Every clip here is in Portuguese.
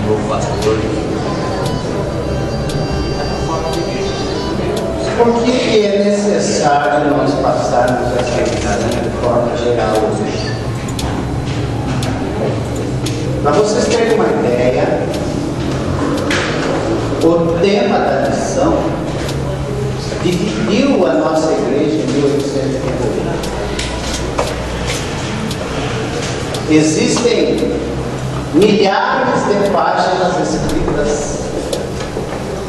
novo pastor. Por que é necessário nós passarmos essa visão de forma geral hoje? Para vocês terem uma ideia, o tema da lição dividiu a nossa igreja em 1888. Existem milhares de páginas escritas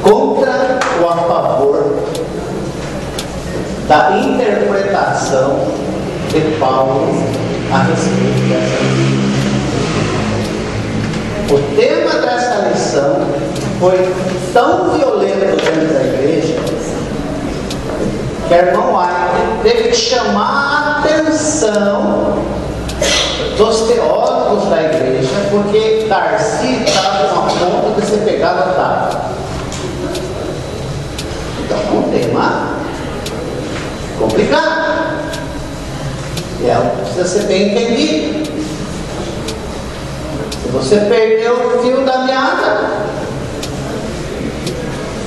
contra ou a favor da interpretação de Paulo a respeito dessa lição. O tema dessa lição foi tão violento dentro da igreja que a irmã White teve que chamar a atenção dos teólogos da igreja, porque Darcy estava a ponto de ser pegado a tapa. Então é um tema complicado. Precisa ser bem entendido. Se você perdeu o fio da meada,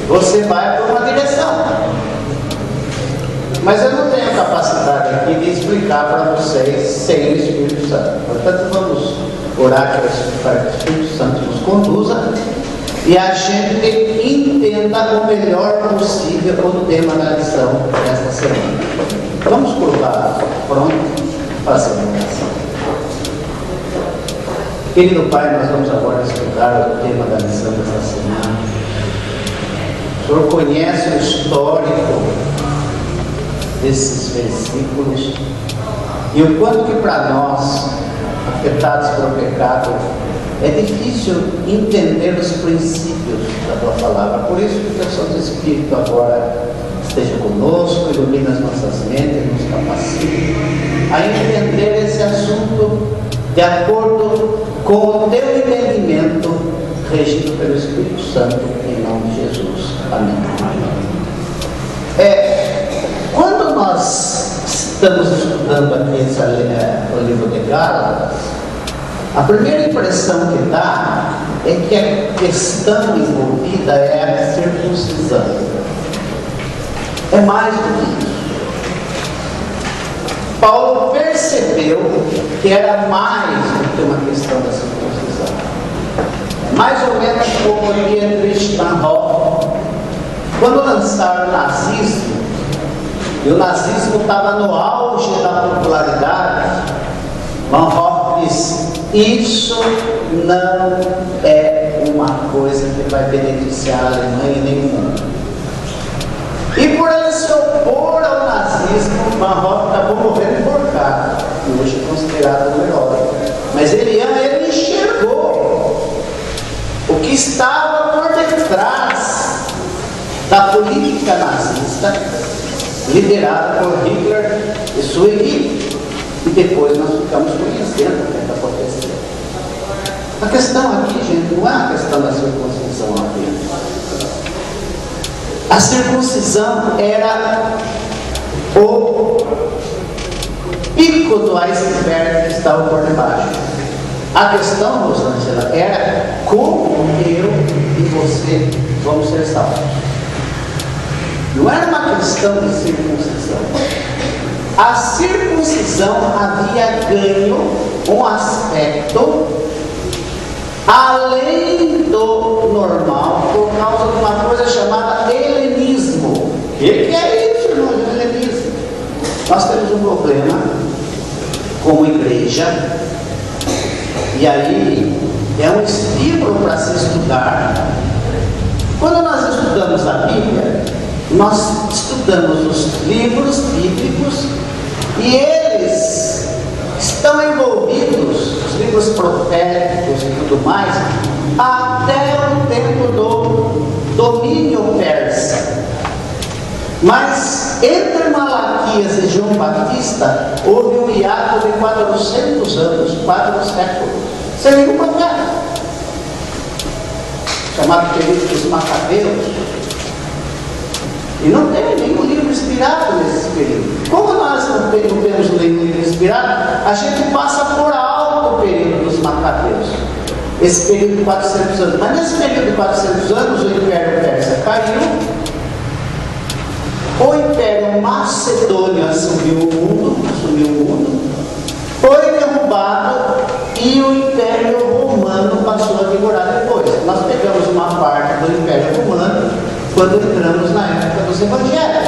você vai por uma direção. Mas eu não tenho capacidade aqui de explicar para vocês sem o Espírito Santo. Portanto, vamos orar para que o Espírito Santo nos conduza e a gente entenda o melhor possível o tema da lição desta semana. Vamos curvar pronto para a oração. Querido Pai, nós vamos agora estudar o tema da lição desta semana. O Senhor conhece o histórico desses versículos e o quanto que para nós, afetados pelo pecado, é difícil entender os princípios da Tua Palavra. Por isso que o Teu Santo Espírito agora esteja conosco, ilumine as nossas mentes, nos capacite a entender esse assunto de acordo com o Teu entendimento, regido pelo Espírito Santo, em nome de Jesus. Amém. Quando nós estamos estudando aqui o livro de Gálatas, a primeira impressão que dá é que a questão envolvida é a circuncisão. É mais do que isso. Paulo percebeu que era mais do que uma questão da circuncisão. Mais ou menos como Dietrich Bonhoeffer, quando lançaram o nazismo, e o nazismo estava no auge da popularidade, Bonhoeffer disse: isso não é uma coisa que vai beneficiar a Alemanha nem o mundo. E por ele se opor ao nazismo, Bonhoeffer acabou morrendo enforcado, e hoje é considerado um herói. Mas ele enxergou o que estava por detrás da política nazista, liderada por Hitler e sua equipe. E depois nós ficamos conhecendo o que aconteceu. A questão aqui, gente, não é a questão da circuncisão apenas. A circuncisão era o pico do iceberg que estava por debaixo. A questão, Rosângela, era como eu e você vamos ser salvos. Não era uma questão de circuncisão. A circuncisão havia ganho um aspecto além do normal por causa de uma coisa chamada helenismo. O que é isso, irmão, de helenismo? Nós temos um problema como igreja, e aí é um estímulo para se estudar. Quando nós estudamos a Bíblia, nós estudamos os livros bíblicos e eles estão envolvidos, os livros proféticos e tudo mais, até o tempo do domínio persa. Mas entre Malaquias e João Batista houve um hiato de 400 anos, 4 séculos, sem nenhum profeta, chamado período dos Macabeus. E não teve nenhum livro inspirado nesse período. Como nós não temos nenhum livro inspirado, a gente passa por alto o período dos Macabeus. esse período de 400 anos. Mas nesse período de 400 anos, o Império Persa caiu, o Império Macedônio assumiu o mundo, foi derrubado e o Império Romano passou a vigorar depois. Nós pegamos uma parte do Império Romano quando entramos na época dos Evangelhos.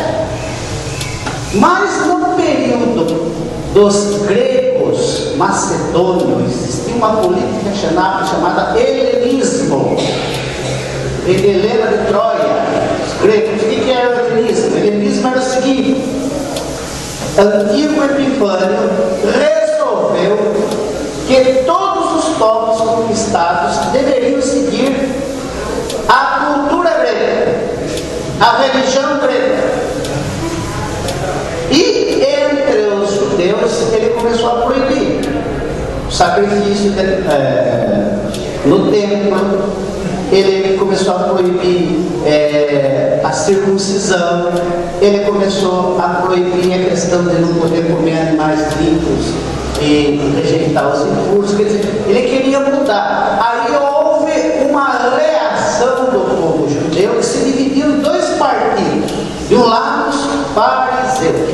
Mas no período dos gregos macedônios existia uma política chamada helenismo. Helena de Troia, os gregos. O que era o helenismo? O helenismo era o seguinte: Antíoco Epifânio resolveu que todos os povos conquistados deveriam seguir a cultura grega, a religião grega. E entre os judeus ele começou a proibir o sacrifício no templo, ele começou a proibir a circuncisão, ele começou a proibir a questão de não poder comer animais limpos e rejeitar os impuros. Quer dizer, ele queria mudar. Aí houve uma reação do povo judeu que se dividiu em dois partidos. De um lado, os fariseus.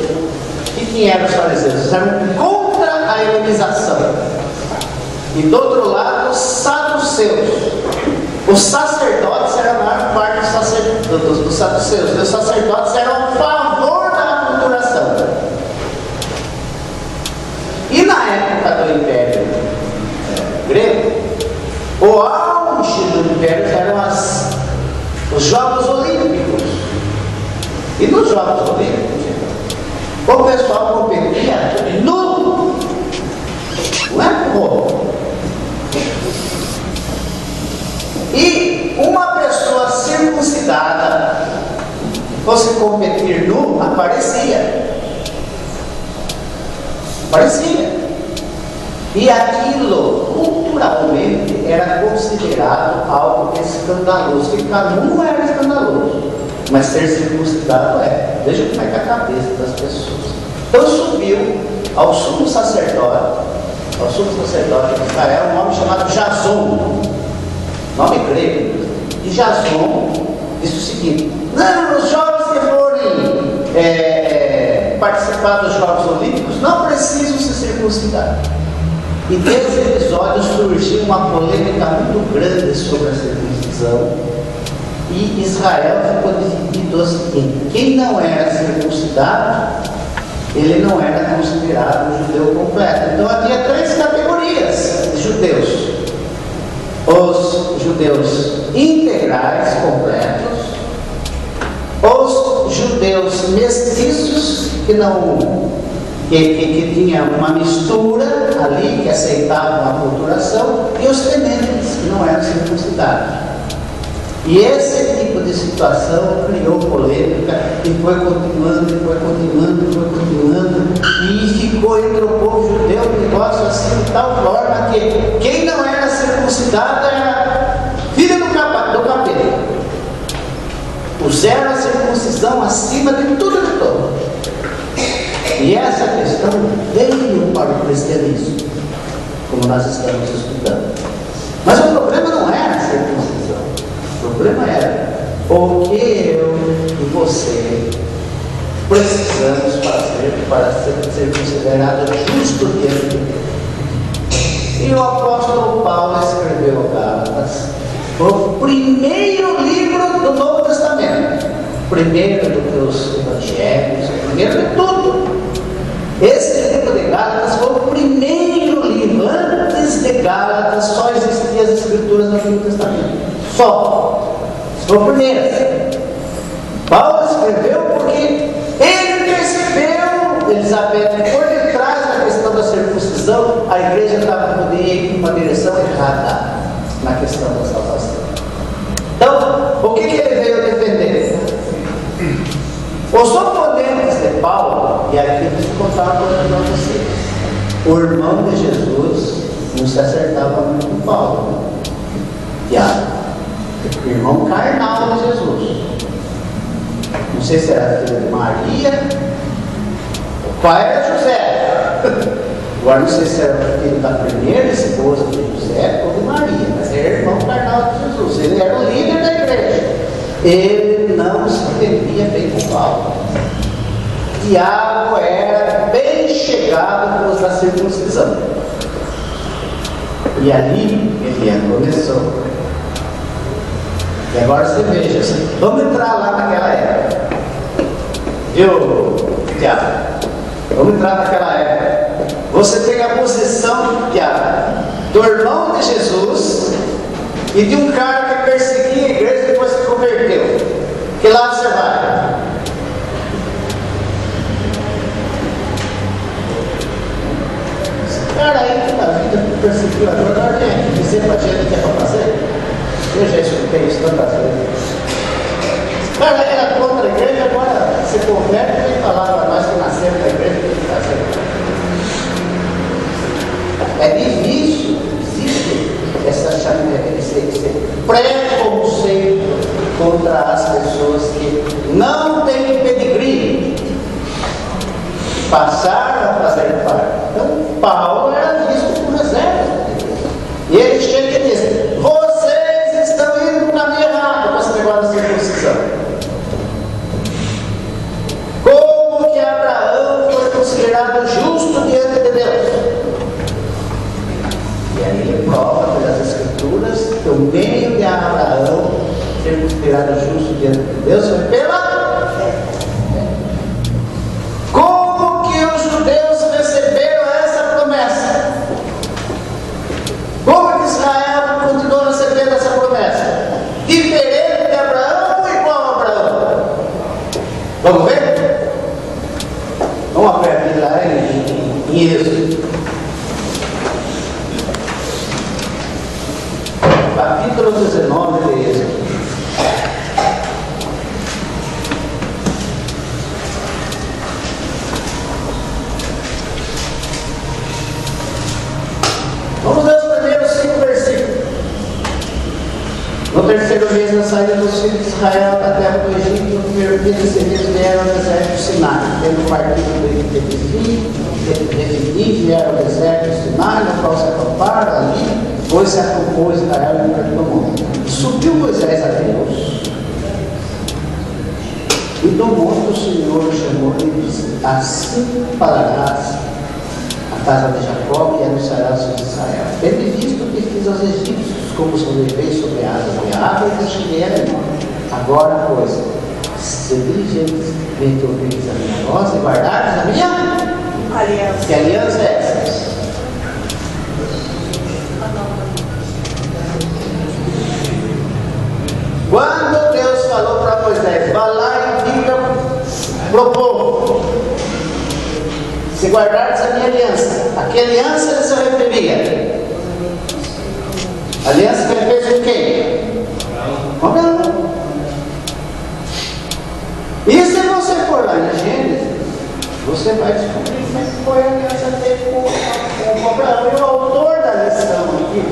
E quem eram os fariseus? Eles eram contra a helenização. E do outro lado, os saduceus. Os sacerdotes eram a maior parte dos saduceus. Os sacerdotes eram a favor da aculturação. E na época do Império Grego, o auge do Império eram os Jogos Olímpicos. E nos Jogos Olímpicos, o pessoal competia nu, não é como. E uma pessoa circuncidada fosse competir nu, aparecia. E aquilo, culturalmente, era considerado algo escandaloso. Ficar nu não era escandaloso, mas ser circuncidado é. Veja como é que é a cabeça das pessoas. Então subiu ao sumo sacerdote de Israel, um homem chamado Jason, nome grego. E Jason disse o seguinte: não, os jovens que forem participar dos Jogos Olímpicos não precisam se circuncidar. E desse episódio surgiu uma polêmica muito grande sobre a circuncisão. E Israel ficou dividido o seguinte: quem não era circuncidado, ele não era considerado um judeu completo. Então havia três categorias de judeus: os judeus integrais, completos, os judeus mestiços, que tinha uma mistura ali, que aceitavam a aculturação, e os tementes, que não eram circuncidados. E esse tipo de situação criou polêmica e foi continuando, e ficou entre o povo judeu um negócio assim, de tal forma que quem não era circuncidado era filho do capeta. Puseram a circuncisão acima de tudo e de todo. E essa questão veio para o cristianismo, como nós estamos estudando. Mas o problema não era a circuncisão. O problema era o que eu e você precisamos fazer para ser considerado justo diante de Deus. E o apóstolo Paulo escreveu Gálatas, o primeiro livro do Novo Testamento, primeiro dos evangelhos, primeiro de tudo. Esse livro de Gálatas foi o primeiro livro. Antes de Gálatas só existiam as escrituras do Antigo Testamento. Só. Foi o primeiro. Paulo escreveu porque ele percebeu, Elizabeth, por detrás da questão da circuncisão, a igreja estava em uma direção errada na questão da salvação. Então, o que ele veio defender? Os oponentes de Paulo, e aqui eu preciso contar uma coisa para vocês: o irmão de Jesus não se acertava muito com Paulo, Tiago, o irmão carnal de Jesus. Não sei se era filho de Maria, o pai era José, Agora não sei se era filho da primeira esposa de José ou de Maria, mas era irmão carnal de Jesus. Ele era o líder da igreja. Ele não se entendia bem com Paulo. Tiago era bem chegado com os da circuncisão. E ali ele começou. E agora você veja, vamos entrar lá naquela época. Viu, Tiago? Vamos entrar naquela época. Você tem a posição, Tiago, do irmão de Jesus e de um cara que perseguia a igreja e depois se converteu. Que lado você vai? Esse cara aí que na vida perseguiu agora, quem dizer pra gente que é para fazer? Eu já escutei isso tantas vezes. Esse cara era contra a igreja, agora se converte e falava para nós que nasceram da igreja tem que fazer. É difícil, existe esse preconceito contra as pessoas que não têm pedigree, passaram a fazer parte. Então, Paulo era visto como reserva. E ele chega e diz: vocês estão indo no caminho errado com esse negócio da circuncisão. Como que Abraão foi considerado justo diante de Deus? E aí ele prova pelas Escrituras que o meio de Abraão ser considerado justo diante de Deus foi pela fé. Como que os judeus receberam essa promessa? Como que Israel continuou recebendo essa promessa? Diferente de Abraão ou igual a Abraão? Vamos ver? Vamos abrir lá em Êxodo. Capítulo 19 de Êxodo. Vamos ver os primeiros 5 versículos. No terceiro mês da saída dos filhos de Israel da terra do Egito, no primeiro dia desse mês vieram ao deserto do Sinai. Tendo partido do Refidim, vieram ao deserto do Sinai, no qual se acamparam ali. Pois se acampou Israel em perto do monte. Subiu Moisés a Deus, e do monte o Senhor chamou e disse: assim falarás a casa de Jacó e anunciarás aos filhos de Israel. Tendo visto o que fiz aos egípcios, como sobrevei sobre a água e cheguei a mim. Agora, pois, se diligentemente ouvirdes a minha voz e guardardes a minha aliança. Que aliança é essa? Quando Deus falou para Moisés: vá lá e diga para o povo, se guardares a minha aliança. A que aliança ele se referia? Aliança que ele fez com quem? Com Abraão. E se você for lá em Gênesis, você vai descobrir como é que foi a aliança dele com Abraão. E o autor da lição aqui,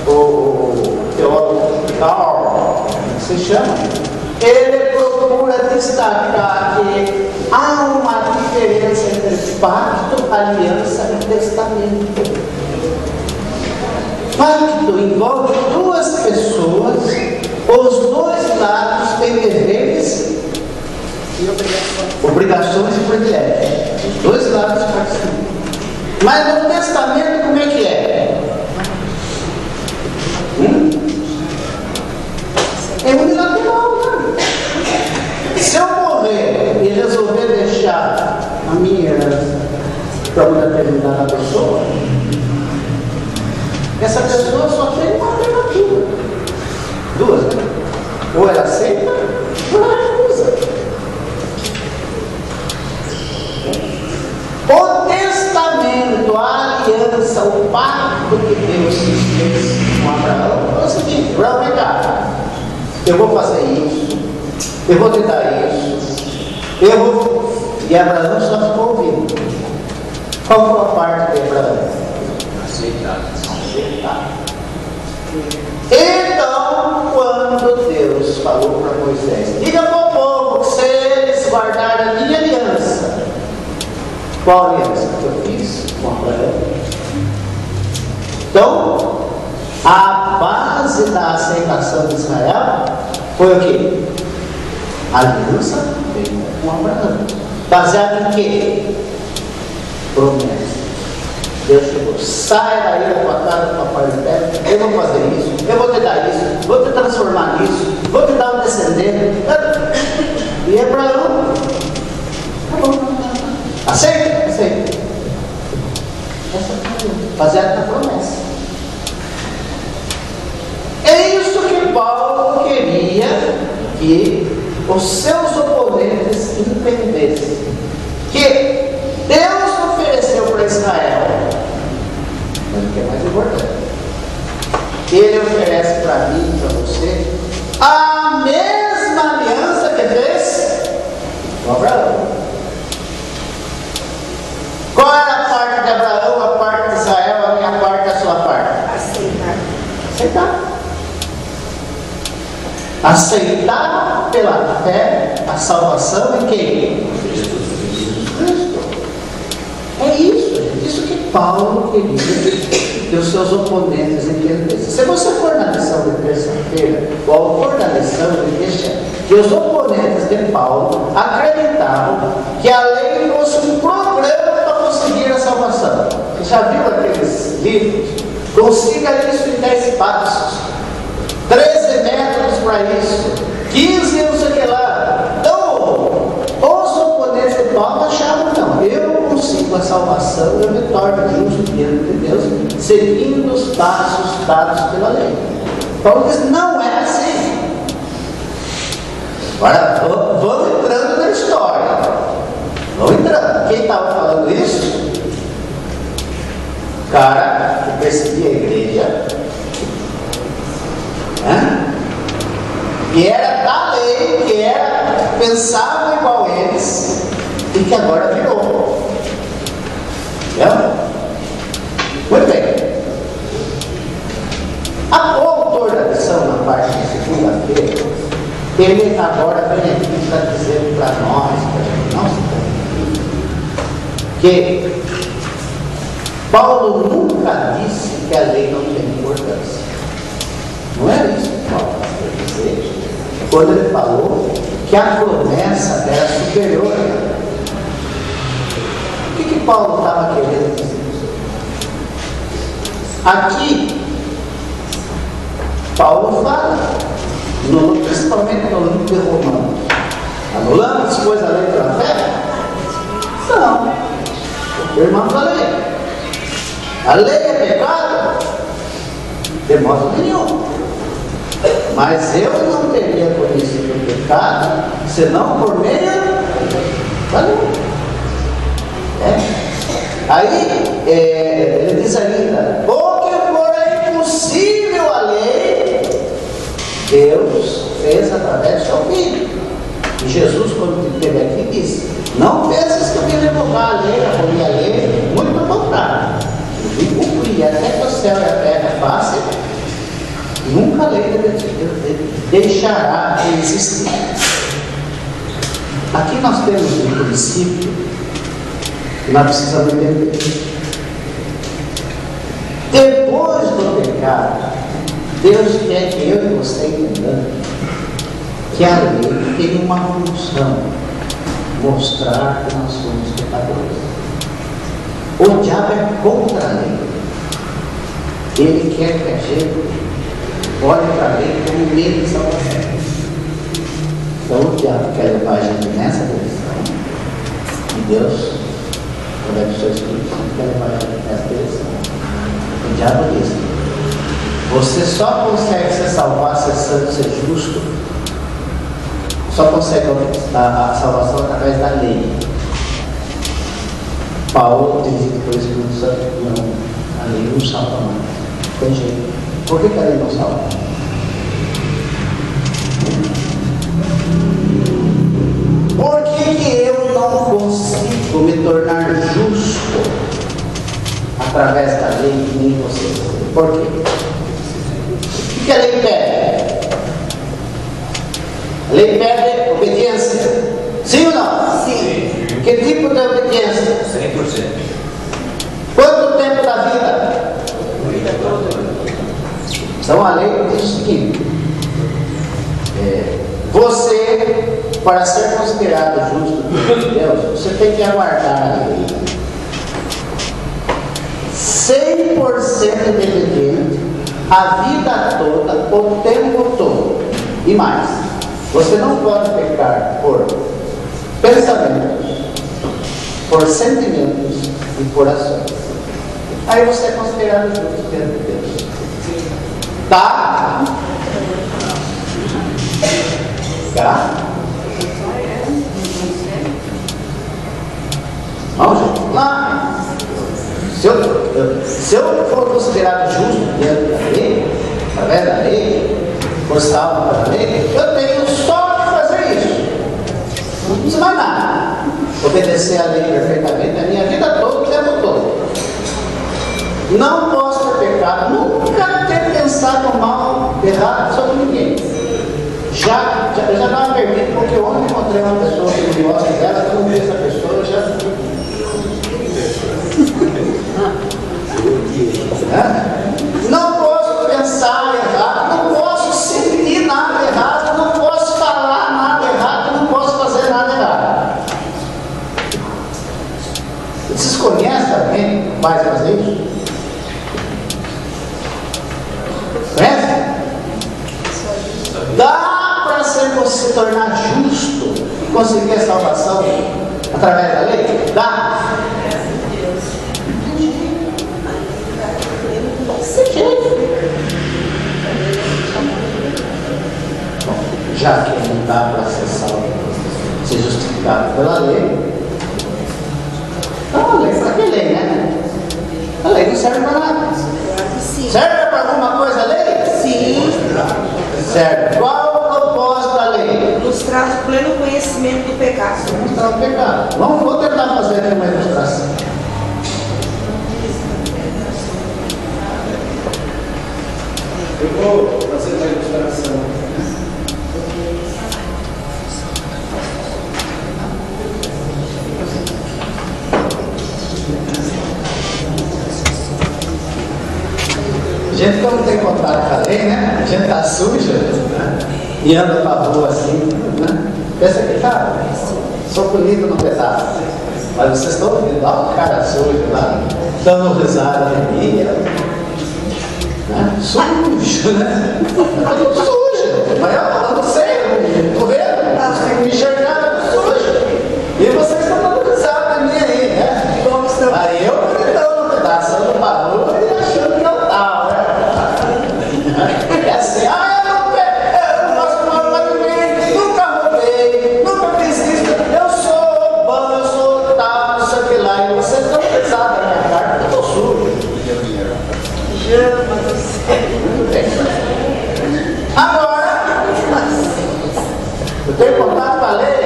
o teólogo Carl, se chama, ele procura destacar que há uma diferença entre pacto, aliança e testamento. Pacto envolve duas pessoas, os dois lados têm deveres e obrigações e privilégios. Os dois lados participam. Mas no testamento como é que é? É unilateral, né? Se eu morrer e resolver deixar a minha herança para uma determinada pessoa, essa pessoa só tem uma alternativa. Duas, né? Ou ela aceita, ou ela recusa. O testamento, a aliança, o pacto que Deus fez com Abraão é o seguinte: Abraão, vem cá. Eu vou fazer isso, eu vou te dar isso, eu vou. E Abraão só ficou ouvindo. Qual foi a parte de Abraão? Aceitar. Então, quando Deus falou para Moisés: diga para o povo que se eles guardarem a minha aliança, Qual aliança que eu fiz com Abraão? Então, a base da aceitação de Israel foi o quê? A aliança veio com Abraão. Baseado em quê? Promessa. Deus chegou, sai daí da tua casa, da tua parentela, eu vou fazer isso, eu vou te dar isso, vou te transformar nisso, vou te dar um descendente. E Abraão, tá bom, aceita? Aceita. Essa foi baseada na promessa. É isso que Paulo queria que os seus oponentes entendessem. Que Deus ofereceu para Israel, mas o que é mais importante, Ele oferece para mim e para você a mesma aliança que fez com Abraão. Qual era a parte de Abraão, a parte de Israel, a minha parte, a sua parte? Aceitar. Aceitar. Aceitar pela fé a salvação em quem? Jesus Cristo. É isso, gente. Isso que Paulo queria que os seus oponentes entendessem. Se você for na lição de terça-feira, o autor da lição deixa que os oponentes de Paulo acreditavam que a lei fosse um programa para conseguir a salvação. Você já viu aqueles livros? Consiga isso em 10 passos, 13 métodos para isso, 15 não sei o que lá. Então, os oponentes de Paulo achavam, não, eu consigo a salvação, eu me torno justo diante de Deus, seguindo os passos dados pela lei. Paulo diz, não é assim. Agora, vamos entrando na história. Vamos entrando. Quem estava falando isso? O cara que perseguia a igreja, que era da lei, que era, pensava igual eles, e que agora virou. Entendeu? Muito bem. O autor da lição, na parte de segunda-feira, ele agora vem aqui para dizer para nós, que Paulo nunca disse que a lei não tem importância. Não é isso que Paulo quer dizer quando ele falou que a promessa era superior. O que Paulo estava querendo dizer? Aqui, Paulo fala, principalmente no livro de Romanos, anulamos depois a lei pela fé? Não. Irmãos, a lei. A lei é pecado? De modo nenhum. Mas eu não teria conhecido o pecado, senão por meio da lei. Aí, ele diz ainda, porque for impossível a lei, Deus fez através do seu Filho. E Jesus, quando esteve aqui, disse, não penses que eu vim revogar a lei, abolir a lei, muito pelo contrário. Eu vim cumprir, até que o céu e a terra passem, nunca a lei deixará de existir. Aqui nós temos um princípio que nós precisamos entender. Depois do pecado, Deus quer que eu e você entendamos que a lei tem uma função, mostrar que nós somos pecadores. O diabo é contra a lei. Ele quer que a gente olhe para a lei como meio de salvação. Então o diabo quer levar a gente nessa direção. E Deus, através do seu Espírito Santo, quer levar a gente nessa direção. O diabo diz, você só consegue ser salvo, ser santo, ser justo, só consegue a salvação através da lei. Paulo diz que por isso não, a lei não salva mais. Tem jeito. Por que a lei não salva? Por que eu não consigo me tornar justo através da lei que nem você? Por quê? O que a lei pede? A lei pede obediência. Sim ou não? Sim. O que Que tipo de obediência? 100%. Quanto tempo da vida? Então a lei diz o seguinte: você, para ser considerado justo por Deus, você tem que aguardar a lei 100% obediente a vida toda, o tempo todo. E mais, você não pode pecar por pensamentos, por sentimentos e por ações. Aí você é considerado justo diante de Deus. Tá? Tá? Vamos, gente. Lá. Se eu for considerado justo diante da lei, através da lei, por salvo pela lei, eu tenho só que fazer isso. Não precisa mais nada. Obedecer a lei perfeitamente a minha vida toda, o tempo todo. Não posso ter pecado, nunca ter pensado mal, errado sobre ninguém. Eu já não permito, porque ontem encontrei uma pessoa que me gosta dela, que eu não vi essa pessoa, eu já. Não posso pensar errado, não posso sentir nada errado, não posso falar nada errado, não posso fazer nada errado. Vocês conhecem alguém que vai fazer isso? Conhece? Dá para se tornar justo e conseguir a salvação através da lei? Dá. Já que não dá para ser salvo, ser justificado pela lei, então a lei, para que lei, né? A lei não serve para nada. Serve para alguma coisa a lei? Sim. Serve. Qual o propósito da lei? Nos traz o pleno conhecimento do pecado. Mostrar o pecado. Vou tentar fazer aqui uma ilustração. Eu vou fazer uma ilustração. A gente, como tem contato com a lei, né? A gente tá suja, né? E anda pra rua assim, né? Pensa que tá, sou bonito no pedaço. Mas vocês estão vendo, olha o cara sujo lá, dando risada de mim, né? Sujo, né? Tá tudo sujo, mas eu não sei, tô vendo, me enxergando sujo. E vocês estão dando risada de mim aí, né? Como estão? Aí eu gritando no pedaço, ando pra rua e achando que eu tava, né? É assim, eu não faço mal pra ninguém, nunca roubei, nunca fiz isso, eu sou bom, eu sou tal, não sei o que lá, e vocês estão pesados na minha cara, eu tô sujo. Agora, eu tenho contato com a lei.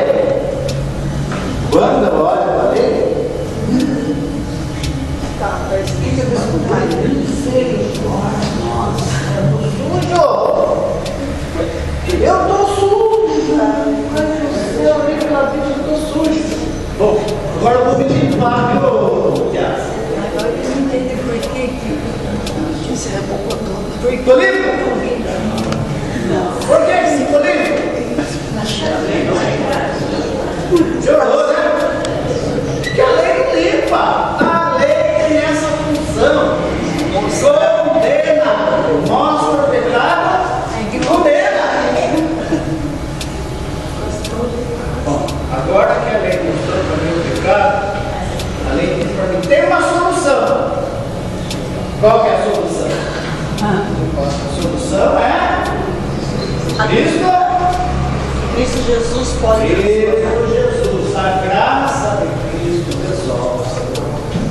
Quando eu olho para a lei, eu estou sujo. Eu vi pela vida, eu estou sujo. Bom, agora eu vou pedir Fábio, Tiago. Agora eu não entendi por que você rebocou todo. Estou limpo? Por que estou limpo? Chorou, né? Porque a lei limpa. A lei tem essa função. Condena, mostra o pecado e condena. Bom, agora que a lei mostrou para mim o pecado, a lei diz para mim, tem uma solução. Qual que é a solução? A solução é Cristo Jesus pode. Cristo Jesus, a graça de Cristo resolve.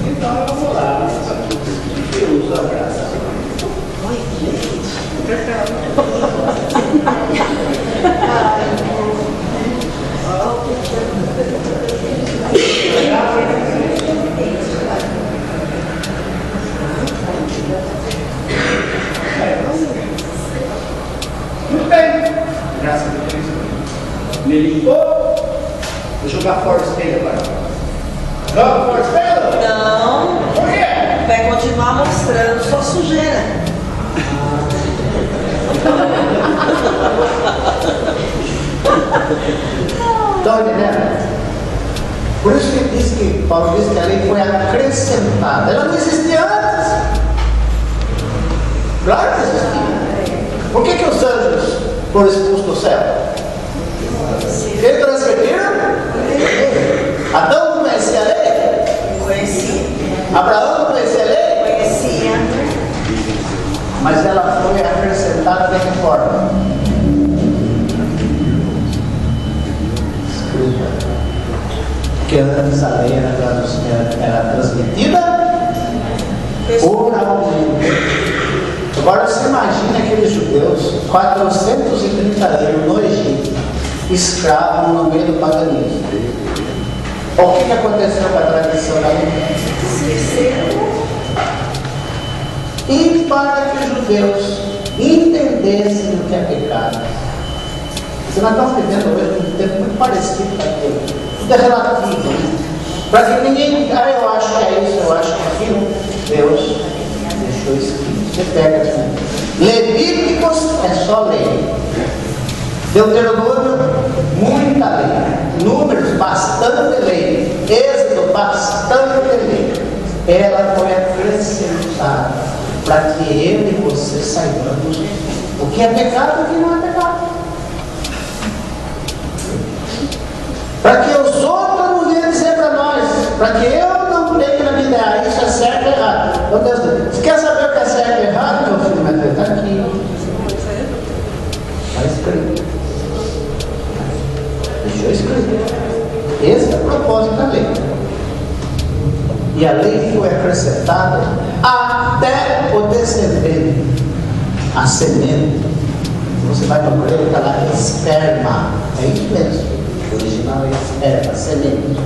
Então eu vou lá, eu uso a graça. Muito bem, graças a Cristo. Me limpou. Vou jogar fora o espelho agora. Não for espelho? Não. Por quê? Vai continuar mostrando sua sujeira. Estão entendendo? Por isso que diz que Paulo diz que a lei foi acrescentada. Ela não existia antes. Claro que existia. Por que os anjos foram expulsos do céu? Eles transgrediram? Adão não conhecia a lei? Conhecia. Abraão não conhecia a lei? Conhecia. Mas ela foi acrescentada de que forma? Escrita. Porque antes a lei era transmitida oralmente. Agora você imagina aqueles judeus, 430 anos no Egito, escravos no meio do paganismo. O que aconteceu com a tradição da lei? E para que os judeus entendessem o que é pecado. Você nós estamos vivendo hoje um tempo muito parecido com aquilo. Tudo é relativo, né? Para que ninguém, eu acho que é isso, eu acho que é aquilo. Deus deixou escrito. Você pega assim. Levíticos é só lei. Deuteronômio, muita lei. Números, bastante lei. Êxodo, bastante lei. Ela foi acrescentada para que eu e você saibamos o que é pecado e o que não é pecado. Para que os outros não venham dizer para nós, para que eu não tenha na minha ideia, isso é certo ou errado. Então Deus diz, você quer saber o que é certo ou errado, meu filho? Mas está aqui. Está escrito. Deixou escrito. Esse é o propósito da lei. E a lei foi acrescentada até o descendente, a semente. Você vai no grego, está lá, esperma. É isso mesmo. O original é esperma, semente.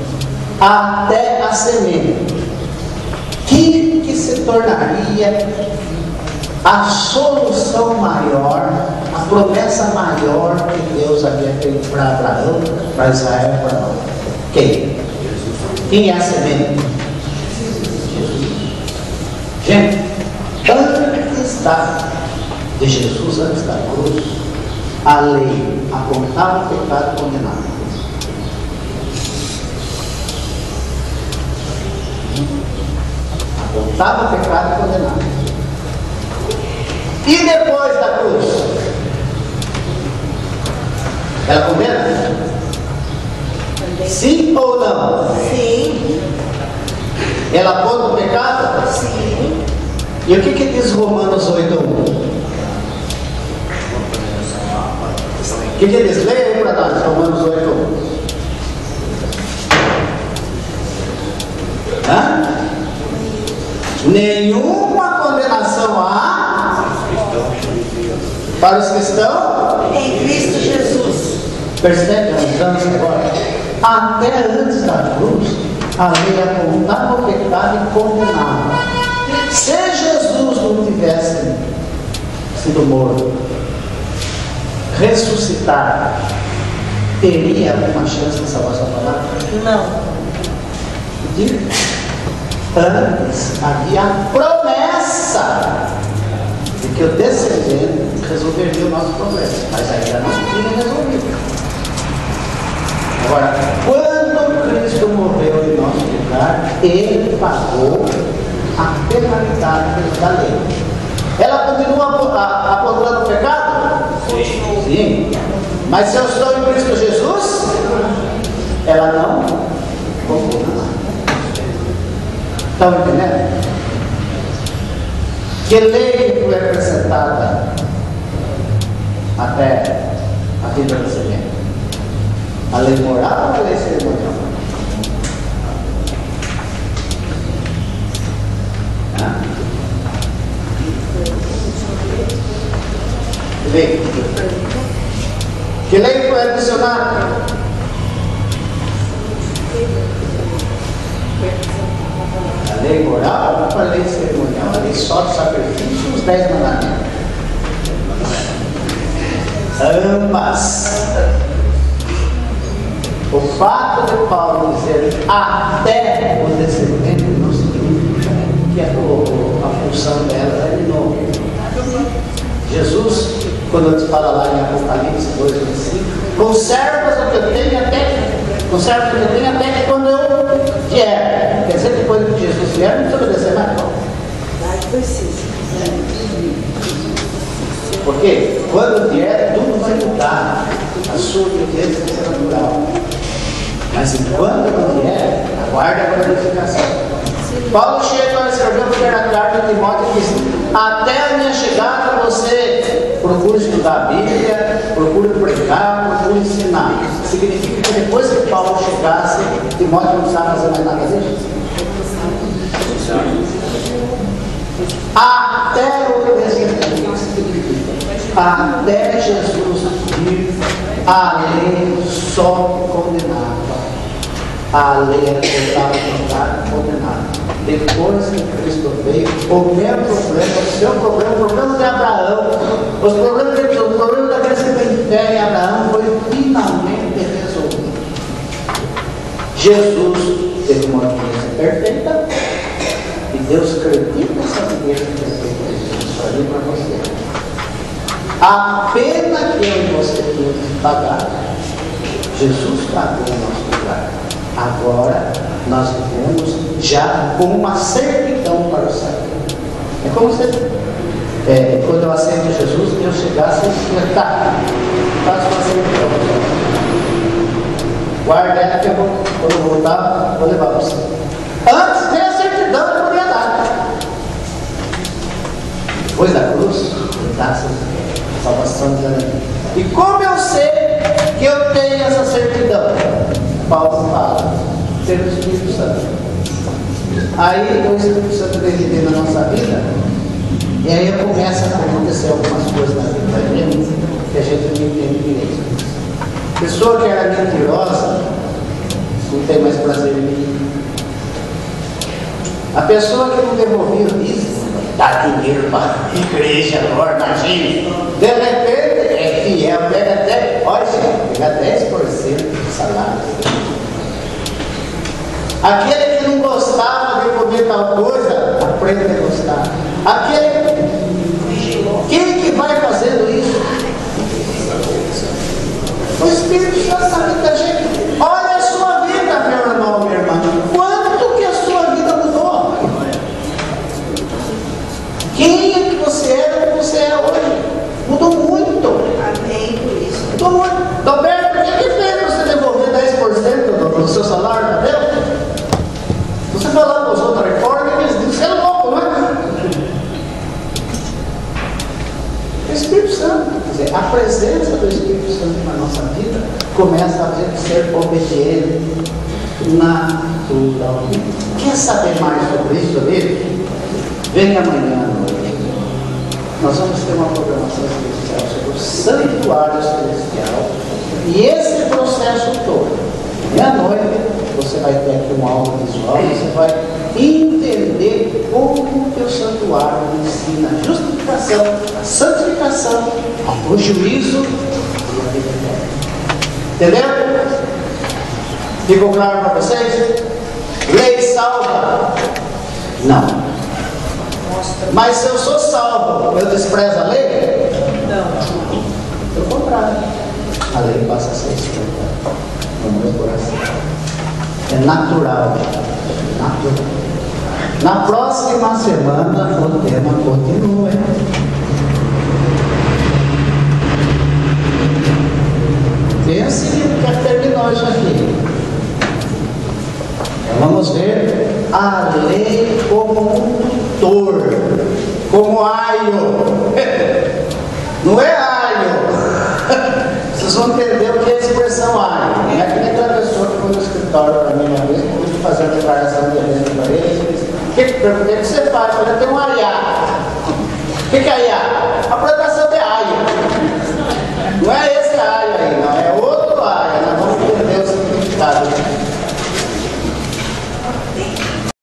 Até a semente. Que se tornaria a solução maior, a promessa maior que Deus havia feito para Abraão, para Israel e para nós. Quem? Quem é a semente? Gente, antes de Jesus, antes da cruz, a lei apontava o pecado e condenava. Apontava o pecado e condenava. E depois da cruz, ela condena? Sim ou não? Sim. Ela aponta o pecado? Sim. E o que diz Romanos 8:1? O que diz? Leia aí para nós, Romanos 8:1. Nenhuma condenação há para os que estão em Cristo Jesus. Percebe? Nós agora. Até antes da cruz, a lei apontava o pecado e condenava. Se Jesus não tivesse sido morto, ressuscitar, teria alguma chance de salvar sua palavra? Não. Antes havia a promessa de que o descendente resolveria o nosso problema, mas ainda não tinha resolvido. Agora, quando Cristo morreu em nosso lugar, Ele pagou a penalidade da lei. Ela continua apontando o pecado? Sim. Mas se eu estou em Cristo Jesus, ela não conclui nada. Estão entendendo? Que lei foi acrescentada até a vida do semente? A lei moral ou a lei cerimonial? Lei. Que lei foi adicionada? A lei moral ou a lei cerimonial? A lei só de sacrifício e os 10 mandamentos? Ambas. O fato de Paulo dizer até o descendente não significa que a função dela é de novo. Jesus, quando ele fala lá em Apocalipse 2, 25, conservas o que eu tenho até que quando eu vier. Quer dizer que quando Jesus vier, não precisa obedecer mais não. Porque quando vier, tudo vai mudar. A sua obediência vai ser natural. Mas enquanto não vier, aguarde a glorificação. Paulo chega a escrever a primeira carta de Timóteo e diz: até a minha chegada você procura estudar a Bíblia, procura pregar, procura ensinar. Significa que depois que Paulo chegasse, Timóteo não precisava fazer mais nada disso? Até o descendente, até Jesus vir, a lei só condenava. A lei era condenada. Depois que Cristo veio, o meu problema, o seu problema, o problema de Abraão, o problema daqueles que têm fé em Abraão foi finalmente resolvido. Jesus teve uma obediência perfeita e Deus acredita nessa obediência perfeita de Jesus para mim e para você. A pena que eu e você tínhamos que pagar, Jesus pagou em nosso lugar. Agora nós vivemos já com uma certidão para o céu. É como se quando eu aceito Jesus, eu chegasse e disse: tá, faço uma certidão. Guarda ela que eu vou, quando eu voltar, vou levar você. Antes nem a certidão eu podia dar. Depois da cruz, dá-se a salvação de Deus. E como eu sei que eu tenho essa certidão? Paulo fala, pelo Espírito Santo. Aí o Espírito Santo vem viver na nossa vida, e aí começa a acontecer algumas coisas na vida da gente que a gente não entende direito. Pessoa que era mentirosa não tem mais prazer em mim. A pessoa que não devolvia o dízimo, dá dinheiro para a igreja, imagina. De repente é fiel, pega até, olha, pega 10% do salário. Aquele que não gostava de comer tal coisa, aprende a gostar. Quem que vai fazendo isso? O Espírito Santo sabe da gente. Olha a sua vida, meu irmão, minha irmã. Quanto que a sua vida mudou? Quem é que você era que você é hoje? Mudou muito. Amém por isso. Mudou muito. Roberto, o que fez você devolver 10% do seu salário para Deus? Você falava com os outros reformas, eles dizem: você é louco, não é? O Espírito Santo, quer dizer, a presença do Espírito Santo na nossa vida começa a gente ser obediente naturalmente. Quer saber mais sobre isso, amigo? Venha amanhã à noite. Nós vamos ter uma programação especial sobre o santuário celestial e esse processo todo. E à noite você vai ter aqui um aula visual e você vai entender como que o santuário ensina a justificação, a santificação, o juízo e a vida eterna. Entendeu? Ficou claro para vocês? Lei salva? Não. Mas se eu sou salvo, eu desprezo a lei? Não. Pelo contrário, a lei passa a ser escrita no meu coração. É natural. Na próxima semana o tema continua. Pense que já terminou isso aqui. Então vamos ver a lei como um tutor, como aio. Não é aio. Vocês vão entender o que é a expressão aio. Não é que nem aquela pessoa que foi no escritório para mim uma vez, que eu fazer a declaração de evento para eles. O que você faz? Eu tenho um aiá. O que é aiá? A plantação de aio. Não é esse aio aí, não. É outro aio. Nós vamos entender o significado.